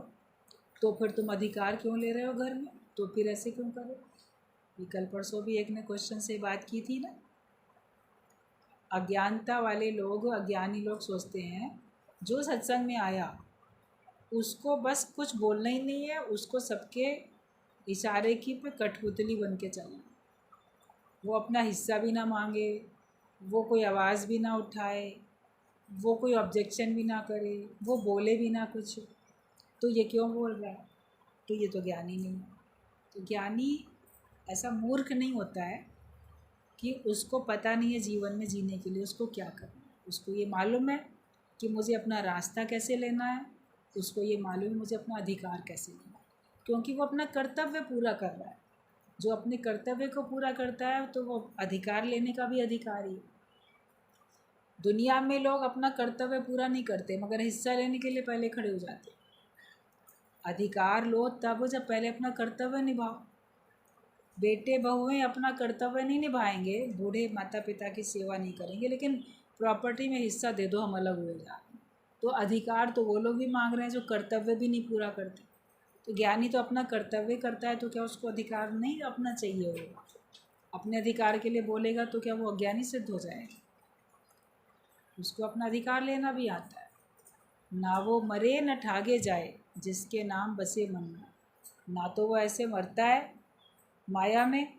तो फिर तुम अधिकार क्यों ले रहे हो घर में? तो फिर ऐसे क्यों करो? ये कल परसों भी एक ने क्वेश्चन से बात की थी ना। अज्ञानता वाले लोग, अज्ञानी लोग सोचते हैं जो सत्संग में आया उसको बस कुछ बोलना ही नहीं है, उसको सबके इशारे की पे कठपुतली बन के चलना। वो अपना हिस्सा भी ना मांगे, वो कोई आवाज़ भी ना उठाए, वो कोई ऑब्जेक्शन भी ना करे, वो बोले भी ना कुछ। तो ये क्यों बोल रहा है? तो ये तो ज्ञानी नहीं है। तो ज्ञानी ऐसा मूर्ख नहीं होता है कि उसको पता नहीं है जीवन में जीने के लिए उसको क्या करना है। उसको ये मालूम है कि मुझे अपना रास्ता कैसे लेना है, उसको ये मालूम है मुझे अपना अधिकार कैसे लेना है, क्योंकि वो अपना कर्तव्य पूरा कर रहा है। जो अपने कर्तव्य को पूरा करता है तो वो अधिकार लेने का भी अधिकारी है। दुनिया में लोग अपना कर्तव्य पूरा नहीं करते मगर हिस्सा लेने के लिए पहले खड़े हो जाते। अधिकार लो तब जब पहले अपना कर्तव्य निभाओ। बेटे बहुएं अपना कर्तव्य नहीं निभाएंगे, बूढ़े माता पिता की सेवा नहीं करेंगे, लेकिन प्रॉपर्टी में हिस्सा दे दो हम अलग हुए जा रहे हैं। तो अधिकार तो वो लोग भी मांग रहे हैं जो कर्तव्य भी नहीं पूरा करते। तो ज्ञानी तो अपना कर्तव्य करता है, तो क्या उसको अधिकार नहीं अपना चाहिए होगा? अपने अधिकार के लिए बोलेगा तो क्या वो अज्ञानी सिद्ध हो जाएगा? उसको अपना अधिकार लेना भी आता है। ना वो मरे न ठागे जाए जिसके नाम बसे मन में। ना तो वो ऐसे मरता है माया में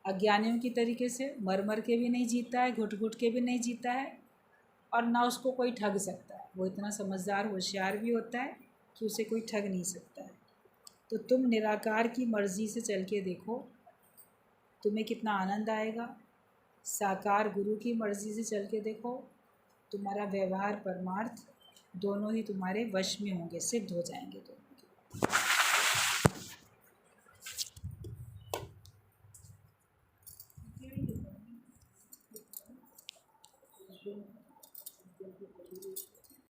अज्ञानियों की तरीके से, मर मर के भी नहीं जीता है, घुट घुट के भी नहीं जीता है, और ना उसको कोई ठग सकता है। वो इतना समझदार होशियार भी होता है कि उसे कोई ठग नहीं सकता है। तो तुम निराकार की मर्ज़ी से चल के देखो, तुम्हें कितना आनंद आएगा। साकार गुरु की मर्ज़ी से चल के देखो, तुम्हारा व्यवहार परमार्थ दोनों ही तुम्हारे वश में होंगे, सिद्ध हो जाएंगे दोनों।